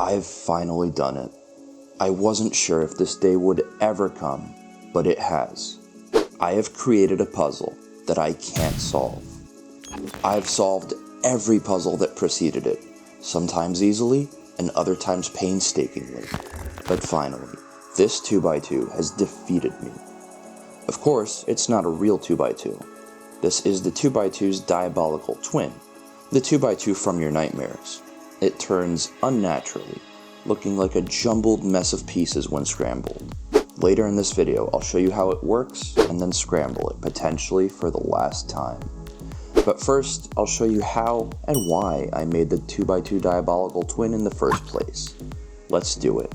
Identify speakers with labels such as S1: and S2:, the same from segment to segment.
S1: I've finally done it. I wasn't sure if this day would ever come, but it has. I have created a puzzle that I can't solve. I've solved every puzzle that preceded it, sometimes easily and other times painstakingly. But finally, this 2x2 has defeated me. Of course, it's not a real 2x2. This is the 2x2's Diabolical Twin, the 2x2 from your nightmares. It turns unnaturally, looking like a jumbled mess of pieces when scrambled. Later in this video, I'll show you how it works, and then scramble it, potentially for the last time. But first, I'll show you how and why I made the 2x2 Diabolical Twin in the first place. Let's do it.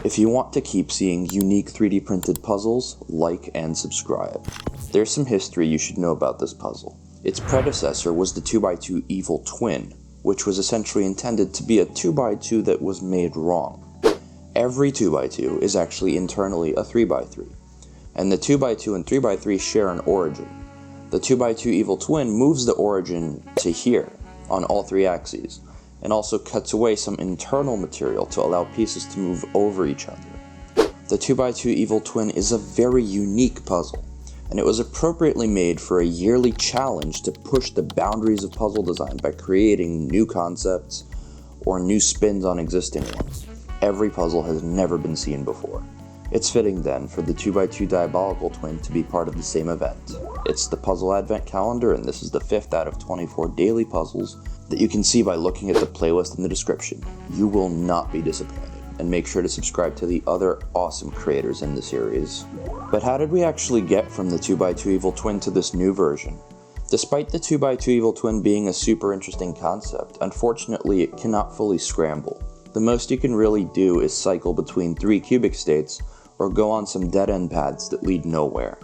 S1: If you want to keep seeing unique 3D printed puzzles, like and subscribe. There's some history you should know about this puzzle. Its predecessor was the 2x2 Evil Twin, which was essentially intended to be a 2x2 that was made wrong. Every 2x2 is actually internally a 3x3, and the 2x2 and 3x3 share an origin. The 2x2 Evil Twin moves the origin to here, on all three axes, and also cuts away some internal material to allow pieces to move over each other. The 2x2 Evil Twin is a very unique puzzle, and it was appropriately made for a yearly challenge to push the boundaries of puzzle design by creating new concepts or new spins on existing ones. Every puzzle has never been seen before. It's fitting then for the 2x2 Diabolical Twin to be part of the same event. It's the Puzzle Advent Calendar, and this is the 5th out of 24 daily puzzles that you can see by looking at the playlist in the description. You will not be disappointed, and make sure to subscribe to the other awesome creators in the series. But how did we actually get from the 2x2 Evil Twin to this new version? Despite the 2x2 Evil Twin being a super interesting concept, unfortunately it cannot fully scramble. The most you can really do is cycle between 3 cubic states or go on some dead-end paths that lead nowhere.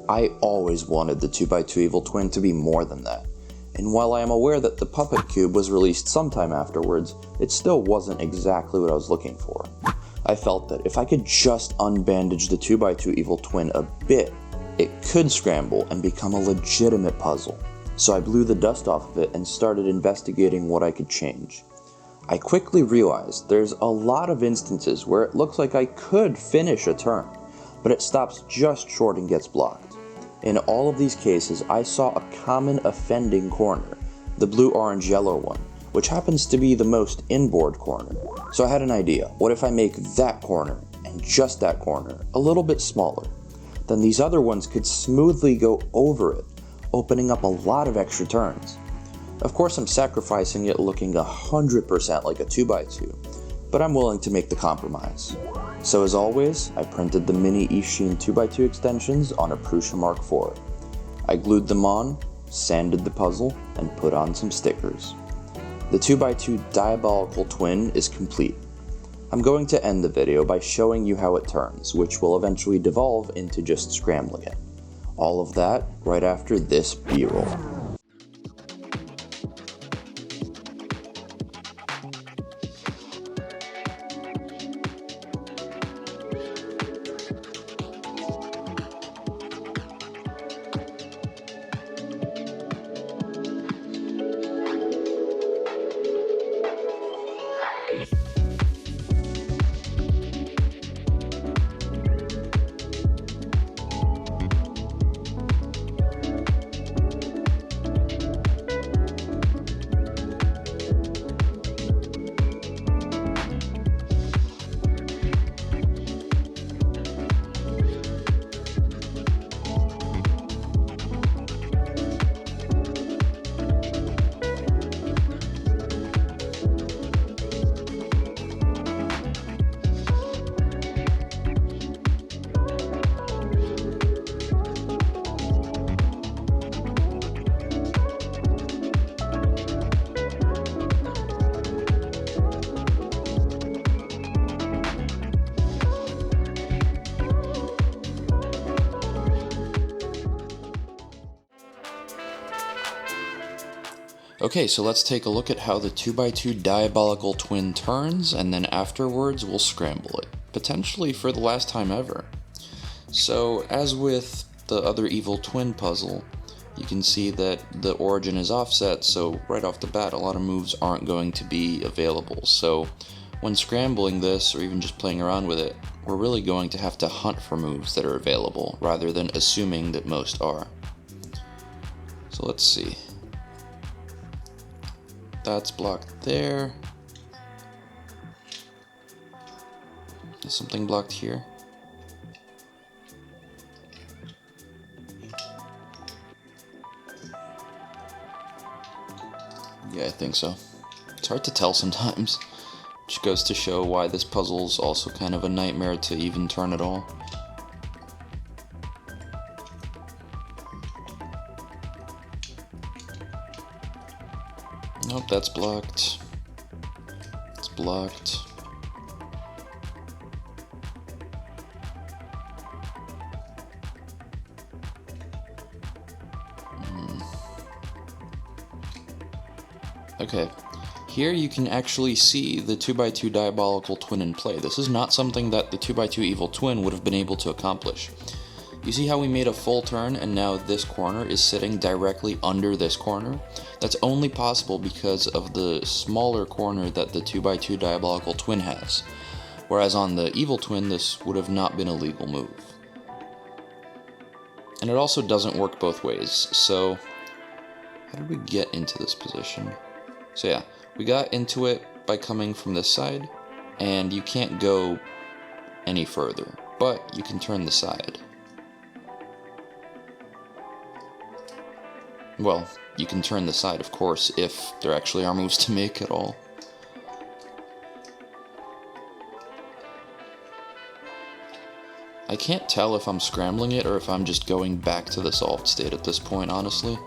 S1: I always wanted the 2x2 Evil Twin to be more than that, and while I am aware that the Puppet Cube was released sometime afterwards, it still wasn't exactly what I was looking for. I felt that if I could just unbandage the 2x2 Evil Twin a bit, it could scramble and become a legitimate puzzle. So I blew the dust off of it and started investigating what I could change. I quickly realized there's a lot of instances where it looks like I could finish a turn, but it stops just short and gets blocked. In all of these cases, I saw a common offending corner, the blue-orange-yellow one, which happens to be the most inboard corner. So I had an idea. What if I make that corner, and just that corner, a little bit smaller? Then these other ones could smoothly go over it, opening up a lot of extra turns. Of course, I'm sacrificing it looking 100% like a 2x2, but I'm willing to make the compromise. So as always, I printed the mini Ishin 2x2 extensions on a Prusa Mark IV. I glued them on, sanded the puzzle, and put on some stickers. The 2x2 Diabolical Twin is complete. I'm going to end the video by showing you how it turns, which will eventually devolve into just scrambling it. All of that right after this B-roll. Okay, so let's take a look at how the 2x2 Diabolical Twin turns, and then afterwards we'll scramble it, potentially for the last time ever. So, as with the other Evil Twin puzzle, you can see that the origin is offset, so right off the bat a lot of moves aren't going to be available. So
S2: when scrambling this, or even just playing around with it, we're really going to have to hunt for moves that are available, rather than assuming that most are. So let's see. That's blocked there. Is something blocked here? Yeah, I think so. It's hard to tell sometimes, which goes to show why this puzzle's also kind of a nightmare to even turn at all. Nope, that's blocked. It's blocked. Okay, here you can actually see the 2x2 Diabolical Twin in play. This is not something that the 2x2 Evil Twin would have been able to accomplish. You see how we made a full turn and now this corner is sitting directly under this corner? That's only possible because of the smaller corner that the 2x2 Diabolical Twin has. Whereas on the Evil Twin, this would have not been a legal move. And it also doesn't work both ways, so how did we get into this position? So yeah, we got into it by coming from this side, and you can't go any further, but you can turn the side. Well, you can turn the side, of course, if there actually are moves to make at all. I can't tell if I'm scrambling it or if I'm just going back to the solved state at this point, honestly.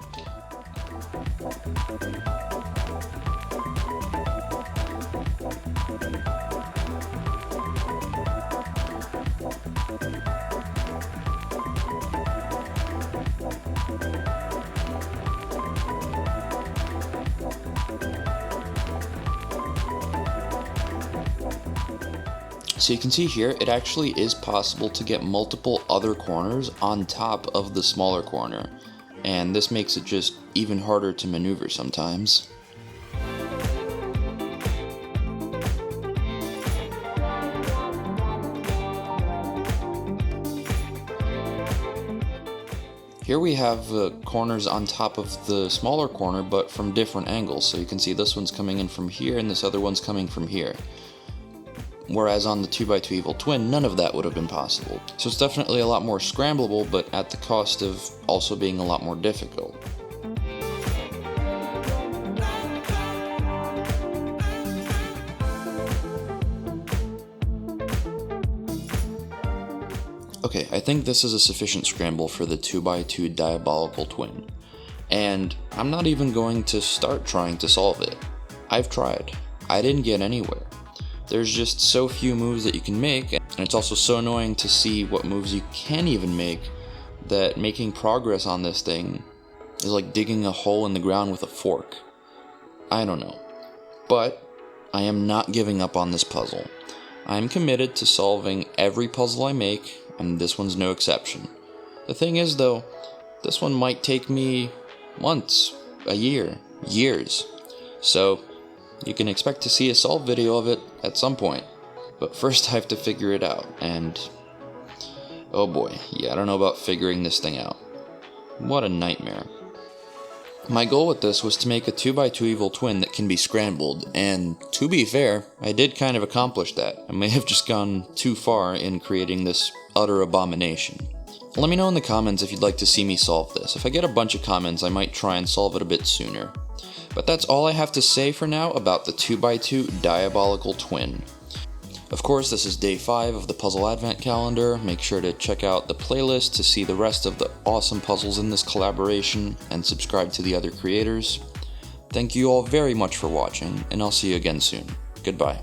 S2: So you can see here, it actually is possible to get multiple other corners on top of the smaller corner, and this makes it just even harder to maneuver sometimes. Here we have corners on top of the smaller corner, but from different angles. So you can see this one's coming in from here, and this other one's coming from here. Whereas on the 2x2 Evil Twin, none of that would have been possible. So it's definitely a lot more scrambleable, but at the cost of also being a lot more difficult. Okay, I think this is a sufficient scramble for the 2x2 Diabolical Twin. And I'm not even going to start trying to solve it. I've tried. I didn't get anywhere. There's just so few moves that you can make, and it's also so annoying to see what moves you can even make that making progress on this thing is like digging a hole in the ground with a fork. I don't know. But I am not giving up on this puzzle. I am committed to solving every puzzle I make, and this one's no exception. The thing is though, this one might take me months, a year, years. So you can expect to see a solve video of it at some point. But first I have to figure it out, and oh boy, yeah, I don't know about figuring this thing out. What a nightmare. My goal with this was to make a 2x2 Evil Twin that can be scrambled, and to be fair, I did kind of accomplish that. I may have just gone too far in creating this utter abomination. Let me know in the comments if you'd like to see me solve this. If I get a bunch of comments, I might try and solve it a bit sooner. But that's all I have to say for now about the 2x2 Diabolical Twin. Of course, this is day 5 of the Puzzle Advent Calendar. Make sure to check out the playlist to see the rest of the awesome puzzles in this collaboration, and subscribe to the other creators. Thank you all very much for watching, and I'll see you again soon. Goodbye.